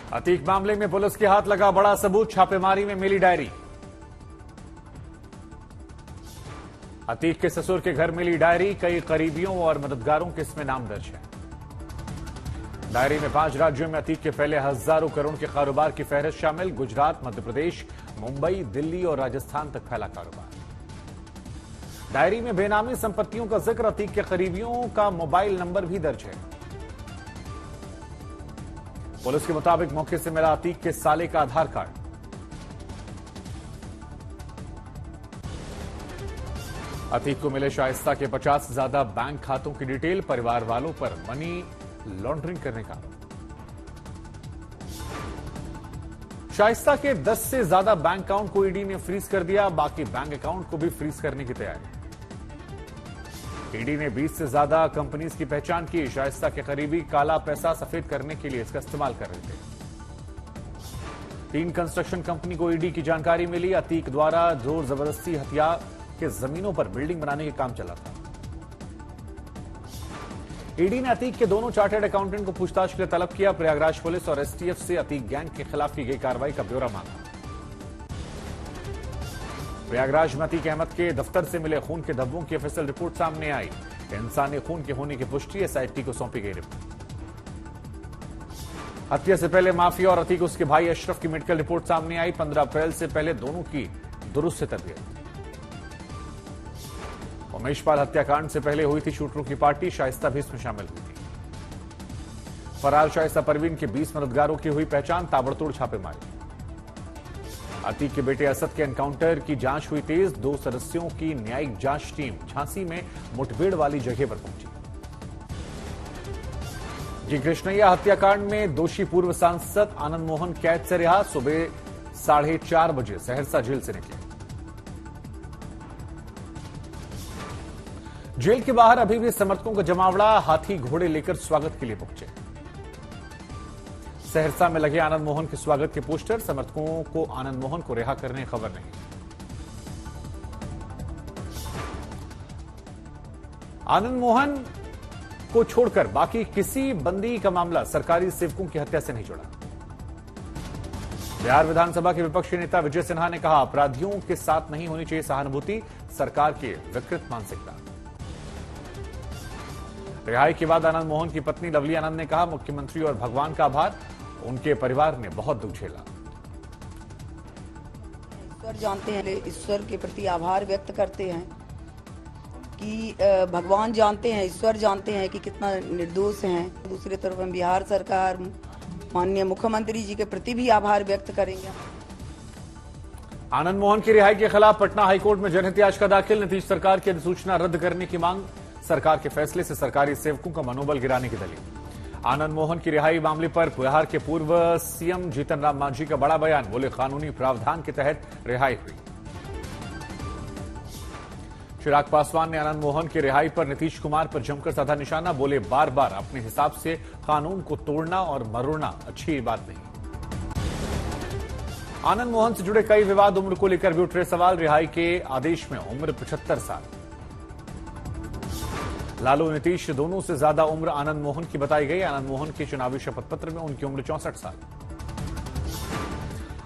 अतीक मामले में पुलिस के हाथ लगा बड़ा सबूत, छापेमारी में मिली डायरी। अतीक के ससुर के घर मिली डायरी, कई करीबियों और मददगारों के इसमें नाम दर्ज है। डायरी में 5 राज्यों में अतीक के फैले हजारों करोड़ के कारोबार की फहरिस्त शामिल। गुजरात, मध्य प्रदेश, मुंबई, दिल्ली और राजस्थान तक फैला कारोबार। डायरी में बेनामी संपत्तियों का जिक्र, अतीक के करीबियों का मोबाइल नंबर भी दर्ज है। पुलिस के मुताबिक मौके से मिला अतीक के साले का आधार कार्ड। अतीक को मिले शाइस्ता के 50 से ज्यादा बैंक खातों की डिटेल, परिवार वालों पर मनी लॉन्ड्रिंग करने का आरोप। शाइस्ता के 10 से ज्यादा बैंक अकाउंट को ईडी ने फ्रीज कर दिया, बाकी बैंक अकाउंट को भी फ्रीज करने की तैयारी। ईडी ने 20 से ज्यादा कंपनीज की पहचान की। शाइस्ता के करीबी काला पैसा सफेद करने के लिए इसका इस्तेमाल कर रहे थे। 3 कंस्ट्रक्शन कंपनी को ईडी की जानकारी मिली। अतीक द्वारा जोर जबरदस्ती हथिया के जमीनों पर बिल्डिंग बनाने का काम चला था। ईडी ने अतीक के दोनों चार्टर्ड अकाउंटेंट को पूछताछ के लिए तलब किया। प्रयागराज पुलिस और एसटीएफ से अतीक गैंग के खिलाफ की गई कार्रवाई का ब्यौरा मांगा। प्रयागराज में अतीक अहमद के दफ्तर से मिले खून के धब्बों की ऑफिशियल रिपोर्ट सामने आई। इंसानी खून के होने की पुष्टि एसआईटी को सौंपी गई रिपोर्ट। हत्या से पहले माफिया और अतीक उसके भाई अशरफ की मेडिकल रिपोर्ट सामने आई। 15 अप्रैल से पहले दोनों की दुरुस्त तबीयत। उमेशपाल हत्याकांड से पहले हुई थी शूटरों की पार्टी, शाइस्ता भी इसमें शामिल हुई थी। फरार शाइस्ता परवीन के 20 मददगारों की हुई पहचान, ताबड़तोड़ छापेमारी। अतीक के बेटे असद के एनकाउंटर की जांच हुई तेज। 2 सदस्यों की न्यायिक जांच टीम झांसी में मुठभेड़ वाली जगह पर पहुंची। जी कृष्णैया हत्याकांड में दोषी पूर्व सांसद आनंद मोहन कैद से रिहा। सुबह 4:30 बजे सहरसा जेल से निकले। जेल के बाहर अभी भी समर्थकों का जमावड़ा, हाथी घोड़े लेकर स्वागत के लिए पहुंचे। सहरसा में लगे आनंद मोहन के स्वागत के पोस्टर, समर्थकों को आनंद मोहन को रिहा करने की खबर नहीं। आनंद मोहन को छोड़कर बाकी किसी बंदी का मामला सरकारी सेवकों की हत्या से नहीं जुड़ा। बिहार विधानसभा के विपक्षी नेता विजय सिन्हा ने कहा, अपराधियों के साथ नहीं होनी चाहिए सहानुभूति, सरकार की विकृत मानसिकता। रिहाई के बाद आनंद मोहन की पत्नी लवली आनंद ने कहा, मुख्यमंत्री और भगवान का आभार, उनके परिवार ने बहुत दुख झेला। ईश्वर जानते हैं, ईश्वर के प्रति आभार व्यक्त करते हैं कि भगवान जानते हैं, ईश्वर जानते हैं कि कितना निर्दोष हैं। दूसरी तरफ हम बिहार सरकार, माननीय मुख्यमंत्री जी के प्रति भी आभार व्यक्त करेंगे। आनंद मोहन की रिहाई के खिलाफ पटना हाईकोर्ट में जनहित याचिका दाखिल। नीतीश सरकार की अधिसूचना रद्द करने की मांग। सरकार के फैसले से सरकारी सेवकों का मनोबल गिराने की दलील। आनंद मोहन की रिहाई मामले पर बिहार के पूर्व सीएम जीतन राम मांझी का बड़ा बयान, बोले कानूनी प्रावधान के तहत रिहाई हुई। चिराग पासवान ने आनंद मोहन की रिहाई पर नीतीश कुमार पर जमकर साधा निशाना, बोले बार बार अपने हिसाब से कानून को तोड़ना और मरोड़ना अच्छी बात नहीं। आनंद मोहन से जुड़े कई विवाद, उम्र को लेकर भी उठ रहे सवाल। रिहाई के आदेश में उम्र 75 साल। लालू नीतीश दोनों से ज्यादा उम्र आनंद मोहन की बताई गई। आनंद मोहन के चुनावी शपथ पत्र में उनकी उम्र 64 साल।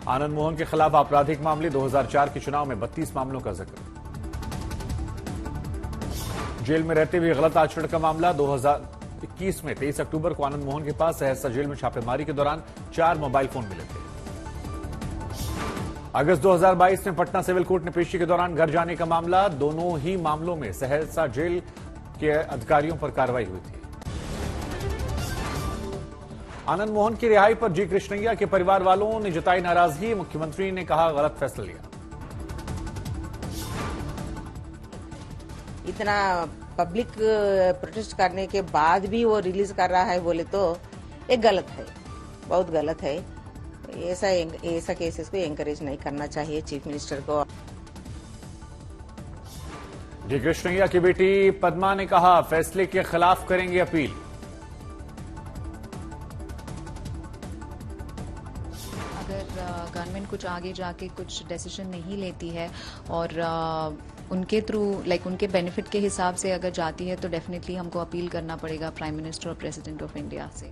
आनंद मोहन के खिलाफ आपराधिक मामले, 2004 के चुनाव में 32 मामलों का जिक्र। जेल में रहते हुए गलत आचरण का मामला, 2021 में 23 अक्टूबर को आनंद मोहन के पास सहरसा जेल में छापेमारी के दौरान 4 मोबाइल फोन मिले थे। अगस्त 2022 में पटना सिविल कोर्ट ने पेशी के दौरान घर जाने का मामला, दोनों ही मामलों में सहरसा जेल के अधिकारियों पर कार्रवाई हुई थी। आनंद मोहन की रिहाई पर जी कृष्णैया के परिवार वालों ने जताई नाराजगी। मुख्यमंत्री ने कहा, गलत फैसला लिया। इतना पब्लिक प्रोटेस्ट करने के बाद भी वो रिलीज कर रहा है बोले तो ये गलत है, बहुत गलत है। ऐसा केसेस को एनकरेज नहीं करना चाहिए चीफ मिनिस्टर को। जी कृष्णैया की बेटी पद्मा ने कहा, फैसले के खिलाफ करेंगे अपील। अगर गवर्नमेंट कुछ आगे जाके कुछ डिसीजन नहीं लेती है और उनके थ्रू उनके बेनिफिट के हिसाब से अगर जाती है तो डेफिनेटली हमको अपील करना पड़ेगा प्राइम मिनिस्टर और प्रेसिडेंट ऑफ इंडिया से।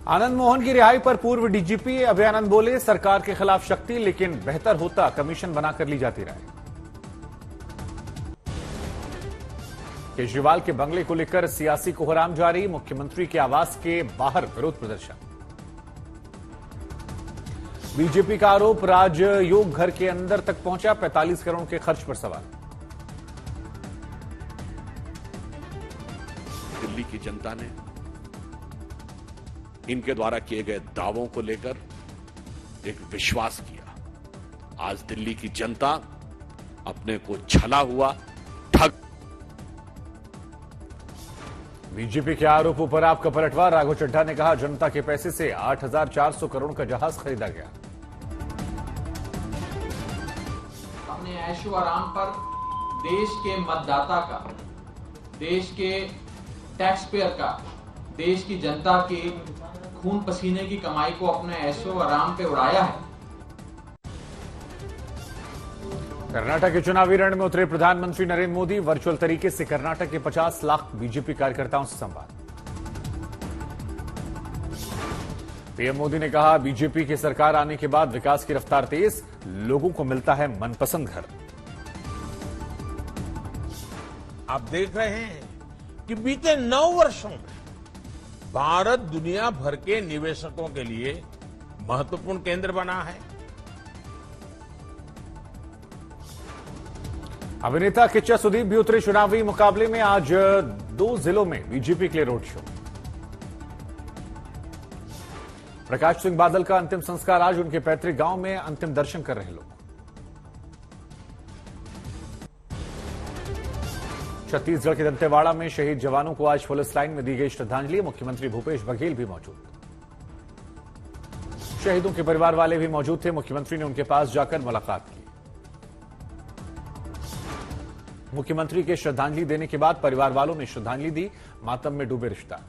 आनंद मोहन की रिहाई पर पूर्व डीजीपी अभयानंद बोले, सरकार के खिलाफ शक्ति, लेकिन बेहतर होता कमीशन बनाकर ली जाती राय। केजरीवाल के बंगले को लेकर सियासी कोहराम जारी, मुख्यमंत्री के आवास के बाहर विरोध प्रदर्शन। बीजेपी का आरोप, राजयोग घर के अंदर तक पहुंचा, 45 करोड़ के खर्च पर सवाल। दिल्ली की जनता ने इनके द्वारा किए गए दावों को लेकर एक विश्वास किया। आज दिल्ली की जनता अपने को छला हुआ ठग। बीजेपी के आरोपों पर आपका पलटवार, राघव चड्ढा ने कहा, जनता के पैसे से 8,400 करोड़ का जहाज खरीदा गया। अपने ऐशो आराम पर देश के मतदाता का, देश के टैक्स पेयर का, देश की जनता की खून पसीने की कमाई को अपने ऐशो आराम पे उड़ाया है। कर्नाटक के चुनावी रण में उतरे प्रधानमंत्री नरेंद्र मोदी, वर्चुअल तरीके से कर्नाटक के 50 लाख बीजेपी कार्यकर्ताओं से संवाद। पीएम मोदी ने कहा, बीजेपी की सरकार आने के बाद विकास की रफ्तार तेज, लोगों को मिलता है मनपसंद घर। आप देख रहे हैं कि बीते 9 वर्षों में भारत दुनिया भर के निवेशकों के लिए महत्वपूर्ण केंद्र बना है। अभिनेता किच्चा सुदीप भी उतरे चुनावी मुकाबले में, आज 2 जिलों में बीजेपी के लिए रोड शो। प्रकाश सिंह बादल का अंतिम संस्कार आज, उनके पैतृक गांव में अंतिम दर्शन कर रहे लोग। छत्तीसगढ़ के दंतेवाड़ा में शहीद जवानों को आज पुलिस लाइन में दी गई श्रद्धांजलि, मुख्यमंत्री भूपेश बघेल भी मौजूद। शहीदों के परिवार वाले भी मौजूद थे, मुख्यमंत्री ने उनके पास जाकर मुलाकात की। मुख्यमंत्री के श्रद्धांजलि देने के बाद परिवार वालों ने श्रद्धांजलि दी, मातम में डूबे रिश्तेदार।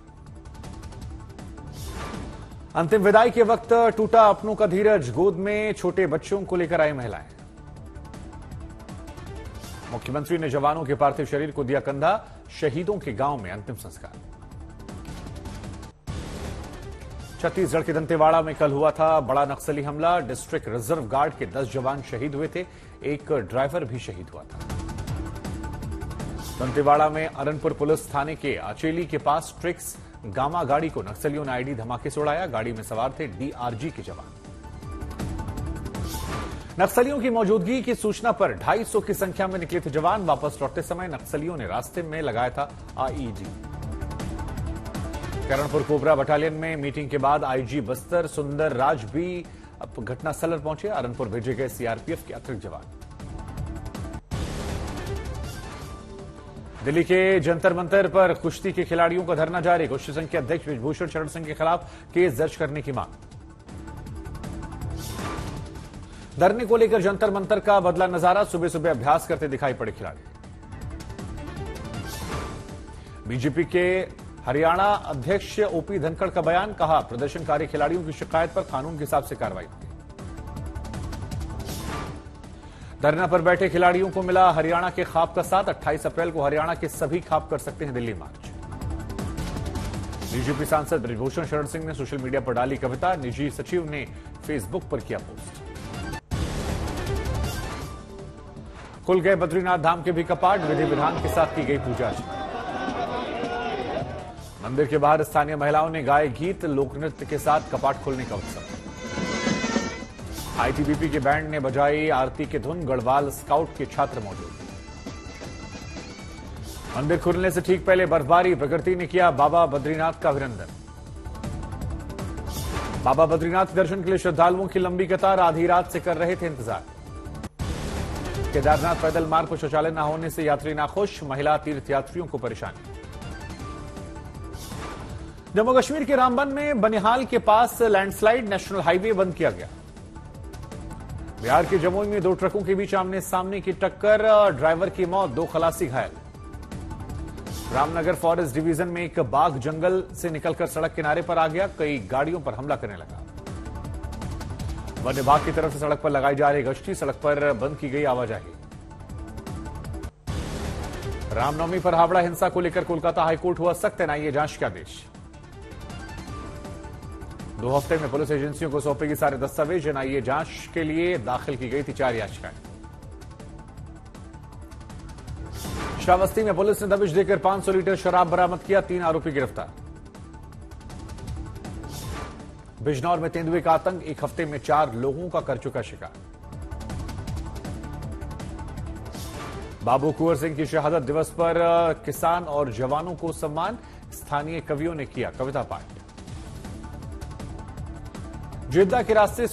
अंतिम विदाई के वक्त टूटा अपनों का धीरज, गोद में छोटे बच्चों को लेकर आई महिलाएं। मुख्यमंत्री ने जवानों के पार्थिव शरीर को दिया कंधा, शहीदों के गांव में अंतिम संस्कार। छत्तीसगढ़ के दंतेवाड़ा में कल हुआ था बड़ा नक्सली हमला, डिस्ट्रिक्ट रिजर्व गार्ड के 10 जवान शहीद हुए थे, एक ड्राइवर भी शहीद हुआ था। दंतेवाड़ा में अरनपुर पुलिस थाने के आचेली के पास ट्रिक्स गामा गाड़ी को नक्सलियों ने आईडी धमाके से उड़ाया, गाड़ी में सवार थे डीआरजी के जवान। नक्सलियों की मौजूदगी की सूचना पर 250 की संख्या में निकले थे जवान, वापस लौटते समय नक्सलियों ने रास्ते में लगाया था आईईडी। करणपुर कोबरा बटालियन में मीटिंग के बाद आईजी बस्तर सुंदर राज भी घटनास्थल पर पहुंचे, अरनपुर भेजे गए सीआरपीएफ के अतिरिक्त जवान। दिल्ली के जंतर मंतर पर कुश्ती के खिलाड़ियों का धरना जारी, कुश्ती संघ के अध्यक्ष ब्रिजभूषण शरण सिंह के खिलाफ केस दर्ज करने की मांग। धरने को लेकर जंतर मंतर का बदला नजारा, सुबह सुबह अभ्यास करते दिखाई पड़े खिलाड़ी। बीजेपी के हरियाणा अध्यक्ष ओपी धनखड़ का बयान, कहा प्रदर्शनकारी खिलाड़ियों की शिकायत पर कानून के हिसाब से कार्रवाई होगी। धरना पर बैठे खिलाड़ियों को मिला हरियाणा के खाप का साथ, 28 अप्रैल को हरियाणा के सभी खाप कर सकते हैं दिल्ली मार्च। बीजेपी सांसद ब्रिजभूषण शरण सिंह ने सोशल मीडिया पर डाली कविता, निजी सचिव ने फेसबुक पर किया पोस्ट। खुल गए बद्रीनाथ धाम के भी कपाट, विधि विधान के साथ की गई पूजा अर्चना। मंदिर के बाहर स्थानीय महिलाओं ने गाए गीत, लोक नृत्य के साथ कपाट खोलने का उत्सव। आईटीबीपी के बैंड ने बजाई आरती की धुन, गढ़वाल स्काउट के छात्र मौजूद। मंदिर खुलने से ठीक पहले बर्फबारी, प्रकृति ने किया बाबा बद्रीनाथ का अभिनंदन। बाबा बद्रीनाथ के दर्शन के लिए श्रद्धालुओं की लंबी कतार, आधी रात से कर रहे थे इंतजार। केदारनाथ पैदल मार्ग पर शौचालय न होने से यात्री नाखुश, महिला तीर्थयात्रियों को परेशानी। जम्मू कश्मीर के रामबन में बनिहाल के पास लैंडस्लाइड, नेशनल हाईवे बंद किया गया। बिहार के जमुई में 2 ट्रकों के बीच आमने सामने की टक्कर, ड्राइवर की मौत, 2 खलासी घायल। रामनगर फॉरेस्ट डिवीजन में एक बाघ जंगल से निकलकर सड़क किनारे पर आ गया, कई गाड़ियों पर हमला करने लगा। वन विभाग की तरफ से सड़क पर लगाई जा रही गश्ती, सड़क पर बंद की गई आवाजाही। रामनवमी पर हावड़ा हिंसा को लेकर कोलकाता हाईकोर्ट हुआ सख्त, एनआईए जांच के आदेश। 2 हफ्ते में पुलिस एजेंसियों को सौंपेगी सारे दस्तावेज। एनआईए जांच के लिए दाखिल की गई थी 4 याचिकाएं। श्रावस्ती में पुलिस ने दबिश देकर 500 लीटर शराब बरामद किया, 3 आरोपी गिरफ्तार। बिजनौर में तेंदुए का आतंक, 1 हफ्ते में 4 लोगों का कर चुका शिकार। बाबू कुंवर सिंह की शहादत दिवस पर किसान और जवानों को सम्मान, स्थानीय कवियों ने किया कविता पाठ। जेद्दा के रास्ते